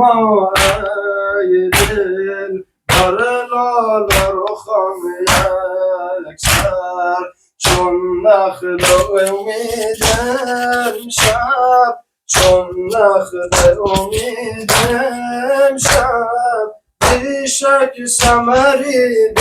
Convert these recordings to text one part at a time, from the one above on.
ما ای دل بر لاله رخم یکسر چون نخل امید امشب چون نخل امید امشب بیشک ثمری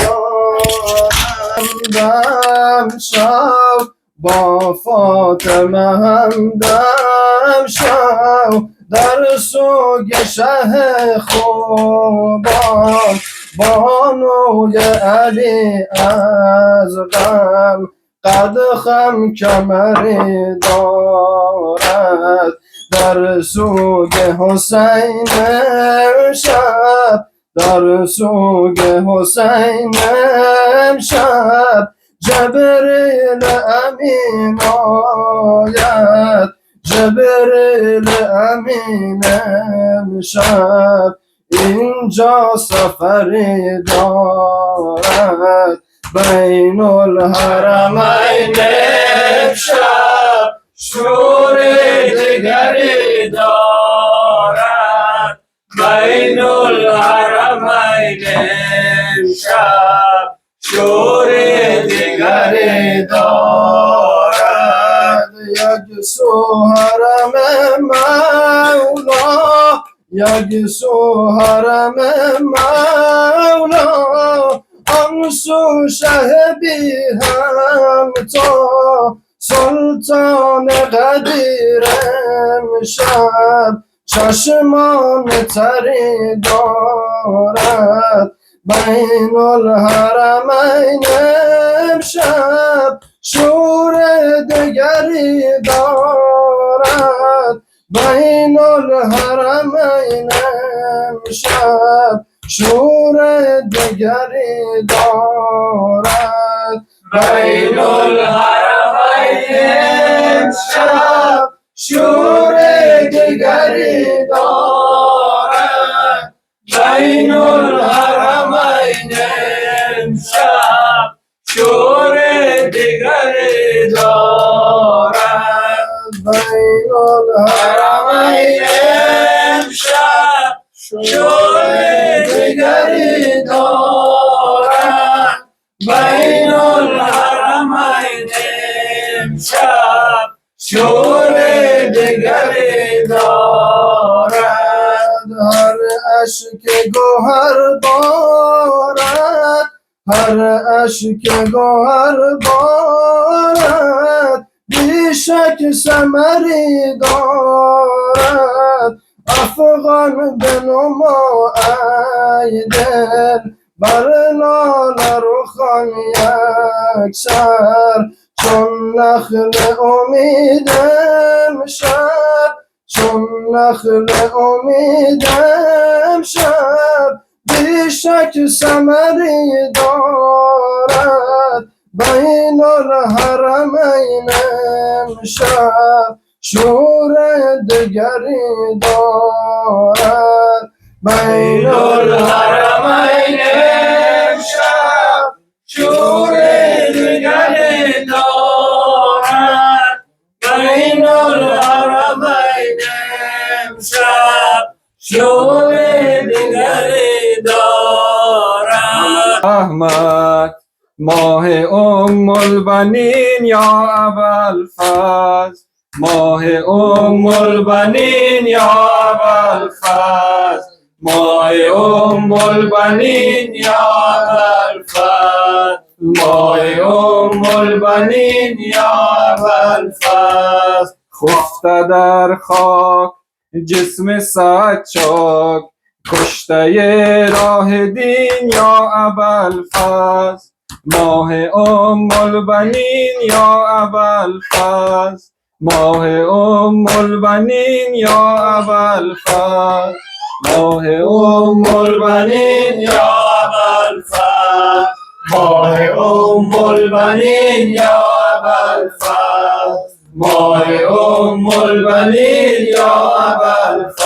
دارم شب با فاطمه همدم شو در سوگ شه خوبان بانوی علی از غم قد خم کمری دارد در سوگ حسین امشب در سوگ حسین امشب جبریل امین آید جبریل امین امشب اینجا سفری دارد بین الحرمین امشب شور دگری دارد بین الحرمین امشب شور دگری دارد یک سو حرم مولا یک سو حرم مولا آن سو شه بی همتا سلطان قدیر امشب چشمان تری دارد بین الحرمین امشب شور دگری دارد بین الحرمین امشب شور دگری دارد بین الحرمین امشب شور دگری دارد بین الحرمین امشب شور دگری دارد بین الحرمین امشب شور دگری دارد بین الحرمین امشب شور دگری دارد هر اشک گوهر بارد هر اشک گوهر بارد بیشک ثمری دارد افغان بنما ای دل بر لاله رخان یکسر چون نخل امید امشب چون نخل امید امشب بیشک ثمری دارد بین الحرمین امشب شور دگری دارد بین الحرمین امشب شور دگری دارد بین الحرمین امشب شور دگری دارد احمد ماه البنین یا ابوالفضل ماه البنین یا ابوالفضل ماه البنین یا ابوالفضل ماه البنین یا ابوالفضل خفته در خاک جسم سچاک کشته راه دین یا ابوالفضل ماه البنین یا ابوالفضل ماه البنین یا ابوالفضل ماه البنین یا ابوالفضل ماه البنین یا ابوالفضل ماه البنین یا ابوالفضل